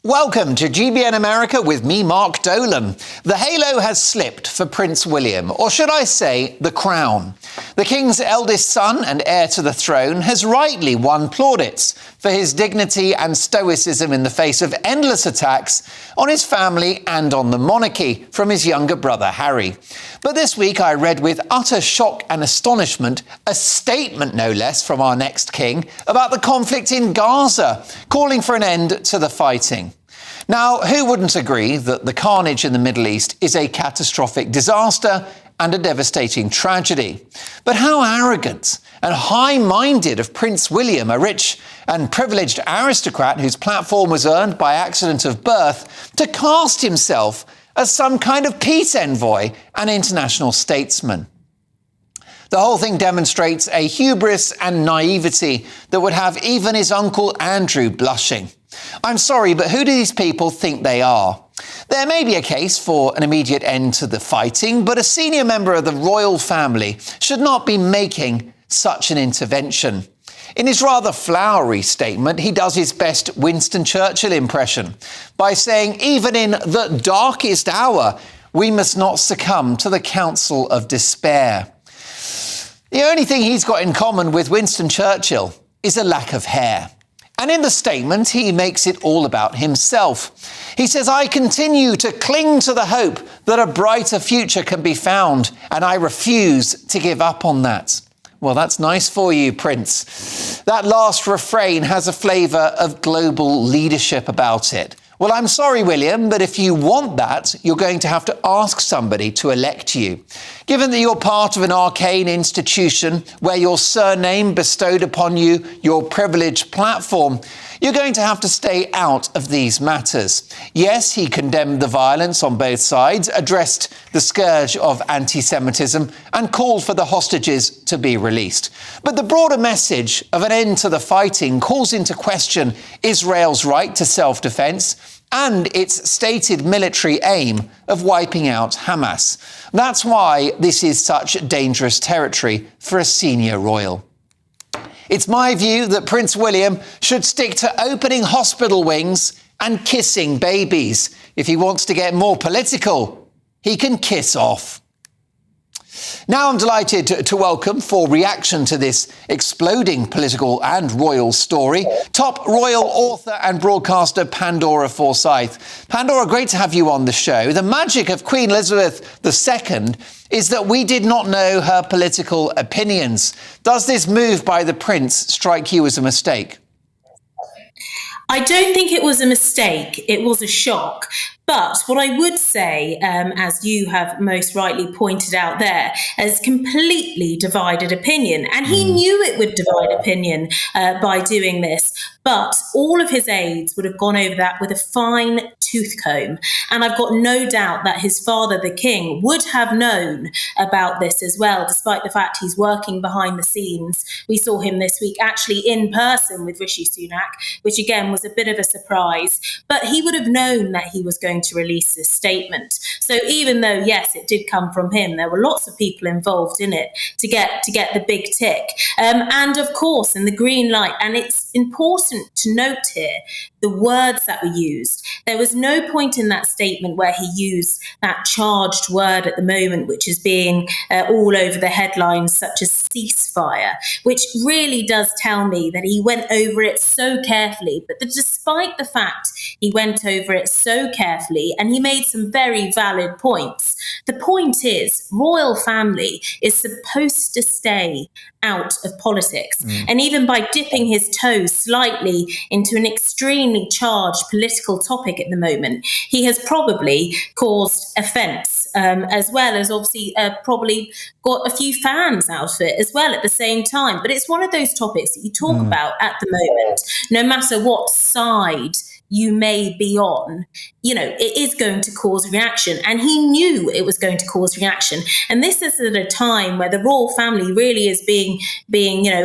Welcome to GBN America with me, Mark Dolan. The halo has slipped for Prince William, or should I say, the crown. The King's eldest son and heir to the throne has rightly won plaudits for his dignity and stoicism in the face of endless attacks on his family and on the monarchy from his younger brother Harry. But this week I read with utter shock and astonishment a statement, no less, from our next king about the conflict in Gaza, calling for an end to the fighting. Now, who wouldn't agree that the carnage in the Middle East is a catastrophic disaster and a devastating tragedy? But how arrogant and high-minded of Prince William, a rich and privileged aristocrat whose platform was earned by accident of birth, to cast himself as some kind of peace envoy and international statesman. The whole thing demonstrates a hubris and naivety that would have even his uncle Andrew blushing. I'm sorry, but who do these people think they are? There may be a case for an immediate end to the fighting, but a senior member of the royal family should not be making such an intervention. In his rather flowery statement, he does his best Winston Churchill impression by saying, even in the darkest hour, we must not succumb to the counsel of despair. The only thing he's got in common with Winston Churchill is a lack of hair. And in the statement, he makes it all about himself. He says, I continue to cling to the hope that a brighter future can be found, and I refuse to give up on that. Well, that's nice for you, Prince. That last refrain has a flavour of global leadership about it. Well, I'm sorry, William, but if you want that, you're going to have to ask somebody to elect you. Given that you're part of an arcane institution where your surname bestowed upon you your privileged platform, you're going to have to stay out of these matters. Yes, he condemned the violence on both sides, addressed the scourge of anti-Semitism, and called for the hostages to be released. But the broader message of an end to the fighting calls into question Israel's right to self-defense and its stated military aim of wiping out Hamas. That's why this is such dangerous territory for a senior royal. It's my view that Prince William should stick to opening hospital wings and kissing babies. If he wants to get more political, he can kiss off. Now I'm delighted to welcome, for reaction to this exploding political and royal story, top royal author and broadcaster Pandora Forsyth. Pandora, great to have you on the show. The magic of Queen Elizabeth II is that we did not know her political opinions. Does this move by the Prince strike you as a mistake? I don't think it was a mistake. It was a shock. But what I would say, as you have most rightly pointed out there, is completely divided opinion. And he knew it would divide opinion by doing this. But all of his aides would have gone over that with a fine tooth comb. And I've got no doubt that his father, the king, would have known about this as well, despite the fact he's working behind the scenes. We saw him this week actually in person with Rishi Sunak, which again was a bit of a surprise. But he would have known that he was going to release this statement. So even though, yes, it did come from him, there were lots of people involved in it to get the big tick. And of course, in the green light, and it's important to note here, the words that were used. There was no point in that statement where he used that charged word at the moment, which is being all over the headlines, such as ceasefire, which really does tell me that he went over it so carefully. But despite the fact he went over it so carefully, and he made some very valid points, the point is, royal family is supposed to stay out of politics. And even by dipping his toes slightly into an extremely charged political topic at the moment, he has probably caused offence, as well as obviously probably got a few fans out of it as well at the same time. But it's one of those topics that you talk about at the moment, no matter what side you may be on, it is going to cause reaction. And he knew it was going to cause reaction. And this is at a time where the royal family really is being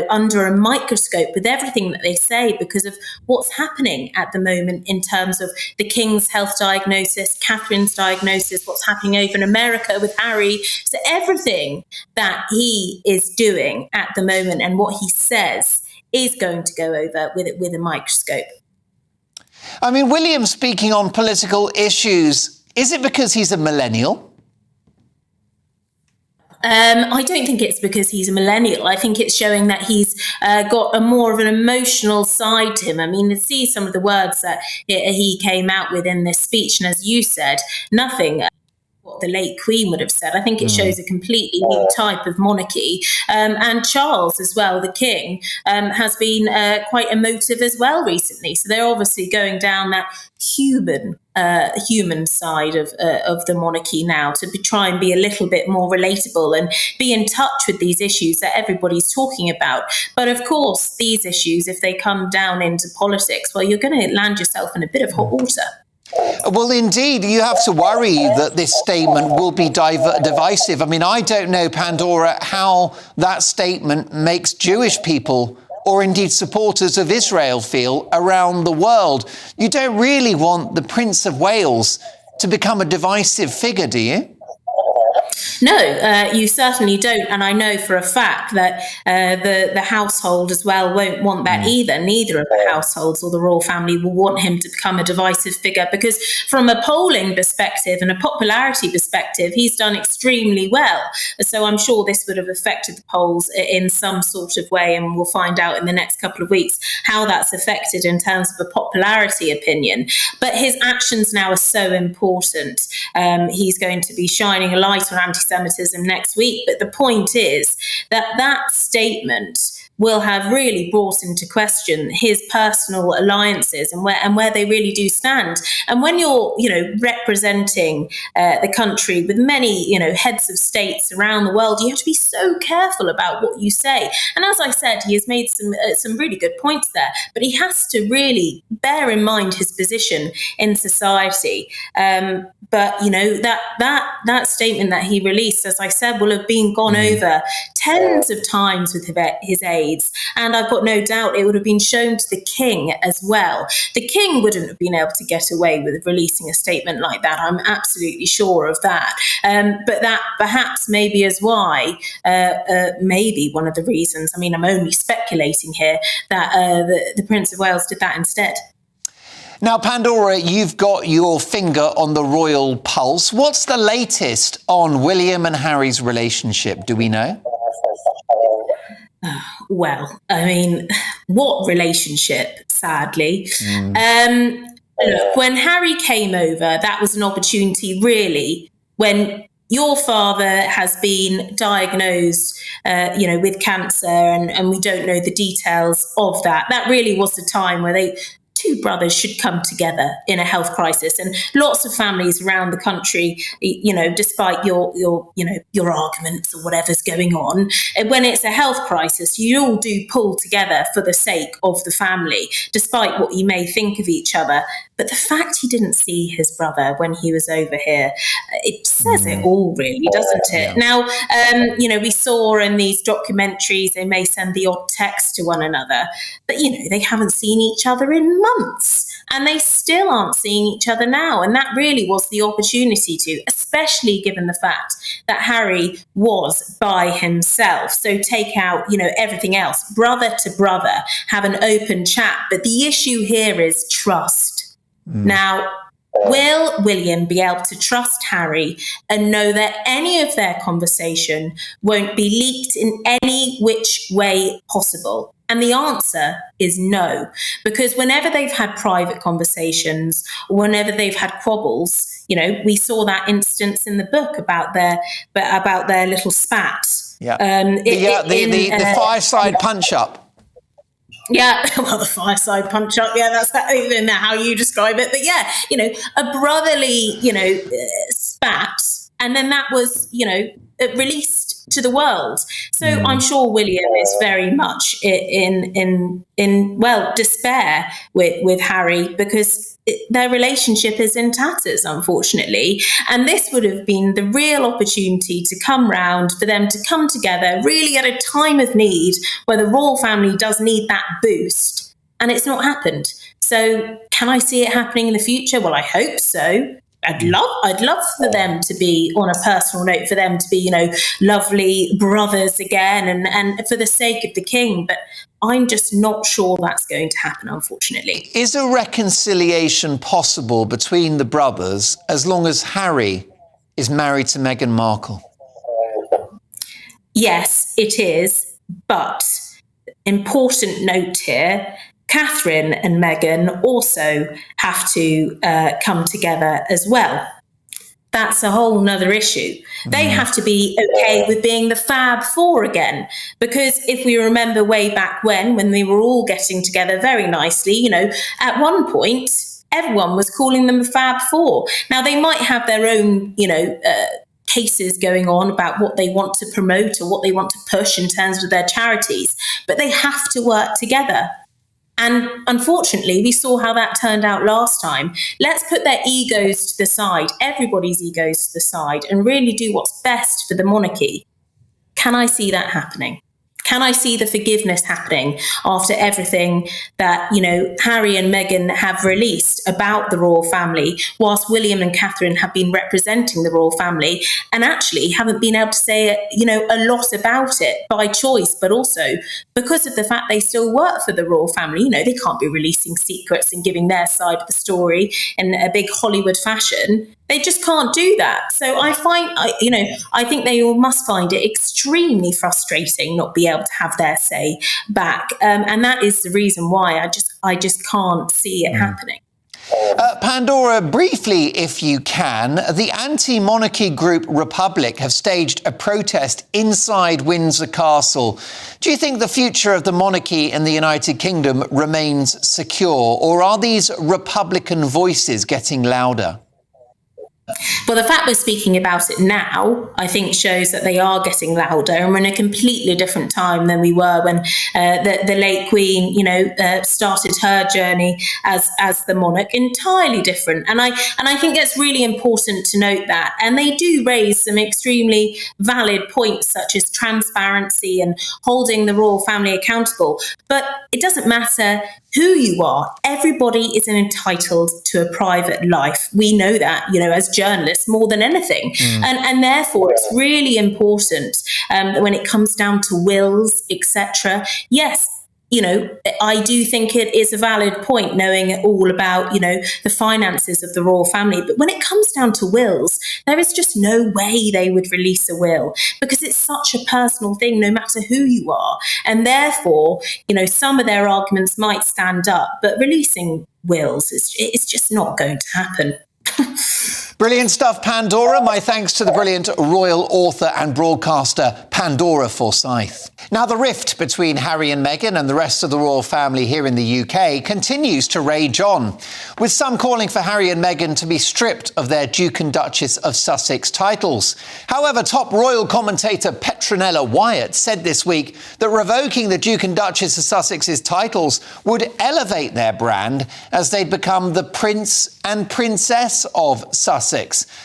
under a microscope with everything that they say because of what's happening at the moment in terms of the King's health diagnosis, Catherine's diagnosis, what's happening over in America with Harry. So everything that he is doing at the moment and what he says is going to go over with a microscope. I mean, William speaking on political issues, is it because he's a millennial? I don't think it's because he's a millennial. I think it's showing that he's got a more of an emotional side to him. I mean, to see some of the words that he came out with in this speech, and as you said, nothing what the late Queen would have said. I think it shows a completely new type of monarchy. And Charles as well, the King, has been quite emotive as well recently. So they're obviously going down that human side of the monarchy now to try and be a little bit more relatable and be in touch with these issues that everybody's talking about. But of course, these issues, if they come down into politics, well, you're going to land yourself in a bit of hot water. Well, indeed, you have to worry that this statement will be divisive. I mean, I don't know, Pandora, how that statement makes Jewish people or indeed supporters of Israel feel around the world. You don't really want the Prince of Wales to become a divisive figure, do you? No, you certainly don't. And I know for a fact that the household as well won't want that either. Neither of the households or the royal family will want him to become a divisive figure, because from a polling perspective and a popularity perspective, he's done extremely well. So I'm sure this would have affected the polls in some sort of way. And we'll find out in the next couple of weeks how that's affected in terms of a popularity opinion. But his actions now are so important. He's going to be shining a light on anti-Semitism next week. But the point is that statement will have really brought into question his personal alliances and where they really do stand. And when you're, representing the country with many, heads of states around the world, you have to be so careful about what you say. And as I said, he has made some really good points there, but he has to really bear in mind his position in society. But that statement that he released, as I said, will have been gone over tens of times with his aides, and I've got no doubt it would have been shown to the King as well. The King wouldn't have been able to get away with releasing a statement like that. I'm absolutely sure of that. But that perhaps maybe is why, maybe one of the reasons. I mean, I'm only speculating here that the Prince of Wales did that instead. Now, Pandora, you've got your finger on the royal pulse. What's the latest on William and Harry's relationship? Do we know? Well, I mean, what relationship, sadly. Look, when Harry came over, that was an opportunity, really, when your father has been diagnosed, with cancer, and we don't know the details of that. That really was the time where two brothers should come together in a health crisis. And lots of families around the country, despite your arguments or whatever's going on, when it's a health crisis, you all do pull together for the sake of the family, despite what you may think of each other. But the fact he didn't see his brother when he was over here, it says it all, really, doesn't it? Now, we saw in these documentaries, they may send the odd text to one another, but, they haven't seen each other in months, and they still aren't seeing each other now. And that really was the opportunity to, especially given the fact that Harry was by himself. So take out, everything else, brother to brother, have an open chat. But the issue here is trust. Now, will William be able to trust Harry and know that any of their conversation won't be leaked in any which way possible? And the answer is no, because whenever they've had private conversations, or whenever they've had quabbles, we saw that instance in the book about their little spat. Yeah, the fireside punch-up. Yeah, well, the fireside punch-up, yeah, that's even how you describe it. But yeah, a brotherly, spat, and then that was, released to the world. So I'm sure William is very much in despair with Harry, because their relationship is in tatters, unfortunately. And this would have been the real opportunity to come round, for them to come together really at a time of need where the royal family does need that boost. And it's not happened. So can I see it happening in the future? Well, I hope so. I'd love for them to be, on a personal note, for them to be, lovely brothers again, and for the sake of the king. But I'm just not sure that's going to happen, unfortunately. Is a reconciliation possible between the brothers as long as Harry is married to Meghan Markle? Yes, it is. But important note here, Catherine and Meghan also have to come together as well. That's a whole nother issue. They have to be okay with being the Fab Four again. Because if we remember way back when they were all getting together very nicely, at one point, everyone was calling them the Fab Four. Now, they might have their own, cases going on about what they want to promote or what they want to push in terms of their charities, but they have to work together. And unfortunately, we saw how that turned out last time. Let's put their egos to the side, everybody's egos to the side, and really do what's best for the monarchy. Can I see that happening? Can I see the forgiveness happening after everything that, Harry and Meghan have released about the royal family, whilst William and Catherine have been representing the royal family and actually haven't been able to say, a lot about it by choice, but also because of the fact they still work for the royal family. They can't be releasing secrets and giving their side of the story in a big Hollywood fashion. They just can't do that. So I think they all must find it extremely frustrating not be able to have their say back. And that is the reason why I just can't see it happening. Pandora, briefly, if you can, the anti-monarchy group Republic have staged a protest inside Windsor Castle. Do you think the future of the monarchy in the United Kingdom remains secure, or are these Republican voices getting louder? Well, the fact we're speaking about it now, I think, shows that they are getting louder, and we're in a completely different time than we were when the late Queen, started her journey as the monarch. Entirely different, and I think that's really important to note that. And they do raise some extremely valid points, such as transparency and holding the royal family accountable. But it doesn't matter who you are. Everybody is entitled to a private life. We know that, as journalists more than anything. And therefore, it's really important when it comes down to wills, etc. Yes, I do think it is a valid point knowing all about, the finances of the royal family. But when it comes down to wills, there is just no way they would release a will because it's such a personal thing, no matter who you are. And therefore, some of their arguments might stand up, but releasing wills, it's just not going to happen. Brilliant stuff, Pandora. My thanks to the brilliant royal author and broadcaster, Pandora Forsyth. Now, the rift between Harry and Meghan and the rest of the royal family here in the UK continues to rage on, with some calling for Harry and Meghan to be stripped of their Duke and Duchess of Sussex titles. However, top royal commentator Petronella Wyatt said this week that revoking the Duke and Duchess of Sussex's titles would elevate their brand as they'd become the Prince and Princess of Sussex.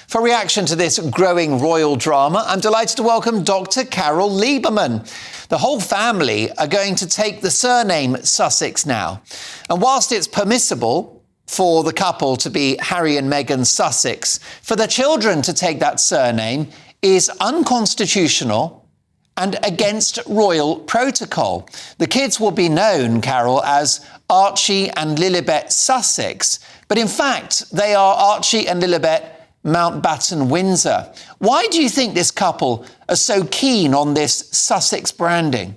For reaction to this growing royal drama, I'm delighted to welcome Dr. Carol Lieberman. The whole family are going to take the surname Sussex now. And whilst it's permissible for the couple to be Harry and Meghan Sussex, for the children to take that surname is unconstitutional and against royal protocol. The kids will be known, Carol, as Archie and Lilibet Sussex, but in fact, they are Archie and Lilibet Mountbatten Windsor. Why do you think this couple are so keen on this Sussex branding?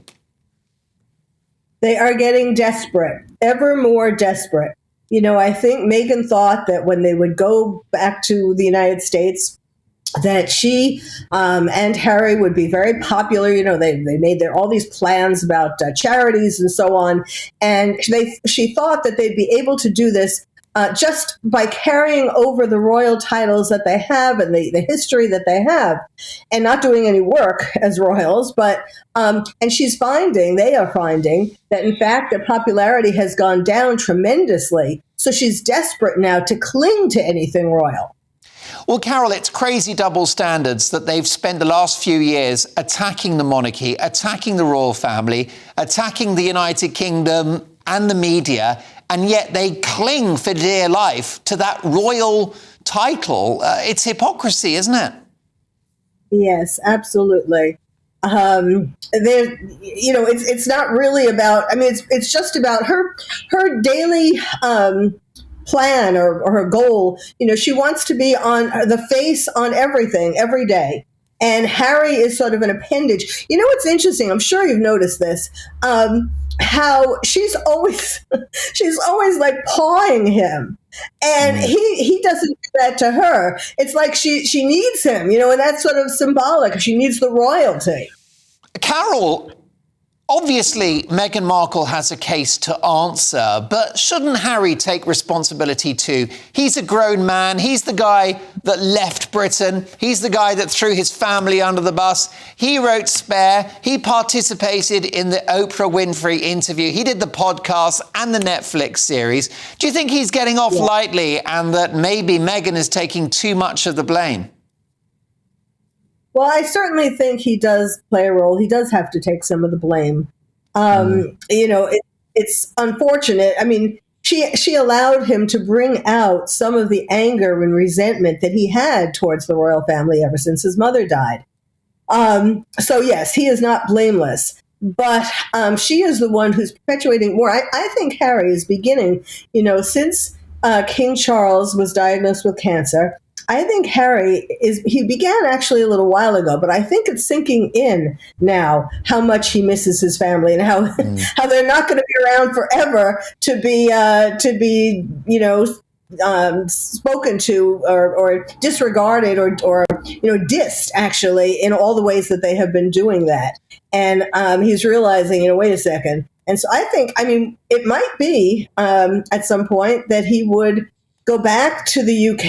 They are getting desperate, ever more desperate. I think Meghan thought that when they would go back to the United States, that she and Harry would be very popular. They made all these plans about charities and so on. And she thought that they'd be able to do this just by carrying over the royal titles that they have and the history that they have and not doing any work as royals. But and they are finding that, in fact, their popularity has gone down tremendously. So she's desperate now to cling to anything royal. Well, Carol, it's crazy double standards that they've spent the last few years attacking the monarchy, attacking the royal family, attacking the United Kingdom and the media, and yet they cling for dear life to that royal title. It's hypocrisy, isn't it? Yes, absolutely. It's not really about. I mean, it's just about her daily plan or her goal. She wants to be on the face on everything every day. And Harry is sort of an appendage. What's interesting? I'm sure you've noticed this. How she's always like pawing him, and he doesn't do that to her. It's like she needs him, and that's sort of symbolic. She needs the royalty. Carol, obviously, Meghan Markle has a case to answer, but shouldn't Harry take responsibility too? He's a grown man. He's the guy that left Britain. He's the guy that threw his family under the bus. He wrote Spare. He participated in the Oprah Winfrey interview. He did the podcast and the Netflix series. Do you think he's getting off lightly and that maybe Meghan is taking too much of the blame? Well, I certainly think he does play a role. He does have to take some of the blame. It's unfortunate. I mean, she allowed him to bring out some of the anger and resentment that he had towards the royal family ever since his mother died. So, yes, he is not blameless. But she is the one who's perpetuating more. I think Harry is beginning, since King Charles was diagnosed with cancer, I think he began actually a little while ago, but I think it's sinking in now how much he misses his family and how they're not going to be around forever to be spoken to or disregarded or dissed actually in all the ways that they have been doing that. And he's realizing, wait a second. And so I think, it might be at some point that he would go back to the UK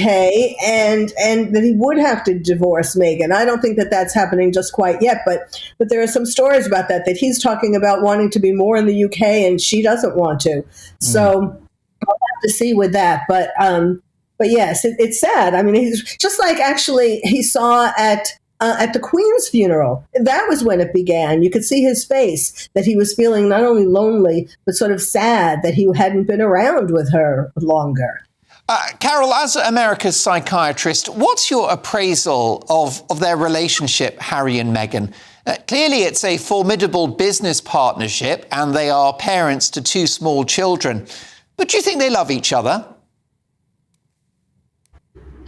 and that he would have to divorce Meghan. I don't think that that's happening just quite yet, but there are some stories about that he's talking about wanting to be more in the UK and she doesn't want to. So I'll have to see with that. But yes, it's sad. I mean, he's just like actually he saw at the Queen's funeral. That was when it began. You could see his face that he was feeling not only lonely, but sort of sad that he hadn't been around with her longer. Carol, as America's psychiatrist, what's your appraisal of their relationship, Harry and Meghan? Clearly, it's a formidable business partnership and they are parents to 2 small children. But do you think they love each other?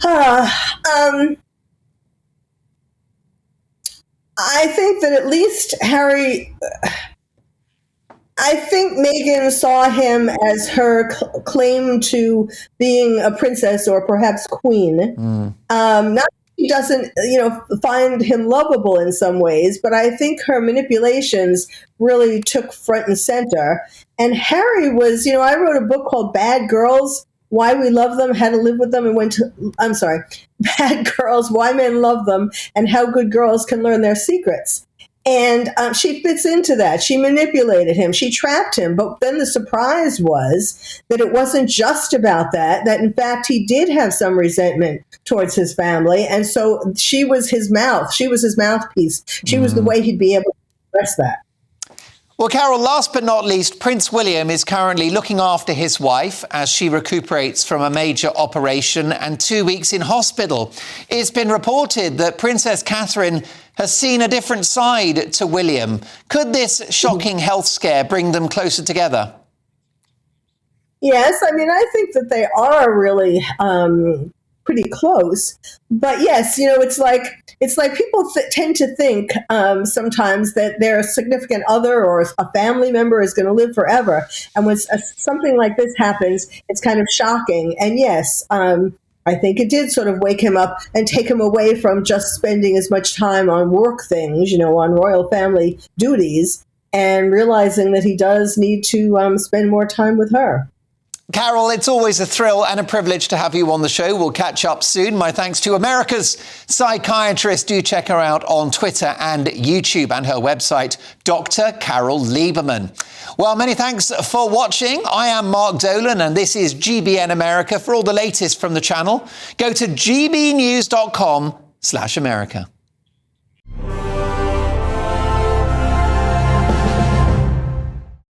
I think that at least Harry... I think Meghan saw him as her claim to being a princess or perhaps queen. Not that she doesn't, find him lovable in some ways, but I think her manipulations really took front and center. And Harry was, I wrote a book called Bad Girls, Why We Love Them, How to Live with Them, Bad Girls, Why Men Love Them, and How Good Girls Can Learn Their Secrets. And she fits into that. She manipulated him. She trapped him. But then the surprise was that it wasn't just about that in fact, he did have some resentment towards his family. And so she was his mouth. She was his mouthpiece. She was the way he'd be able to express that. Well, Carol, last but not least, Prince William is currently looking after his wife as she recuperates from a major operation and 2 weeks in hospital. It's been reported that Princess Catherine has seen a different side to William. Could this shocking health scare bring them closer together? Yes, I think that they are really pretty close. But yes, it's like people tend to think sometimes that their significant other or a family member is going to live forever. And when something like this happens, it's kind of shocking. And yes, I think it did sort of wake him up and take him away from just spending as much time on work things, on royal family duties, and realizing that he does need to spend more time with her. Carol, it's always a thrill and a privilege to have you on the show. We'll catch up soon. My thanks to America's psychiatrist. Do check her out on Twitter and YouTube, and her website, Dr. Carol Lieberman. Well, many thanks for watching. I am Mark Dolan, and this is GBN America. For all the latest from the channel, go to gbnews.com/America.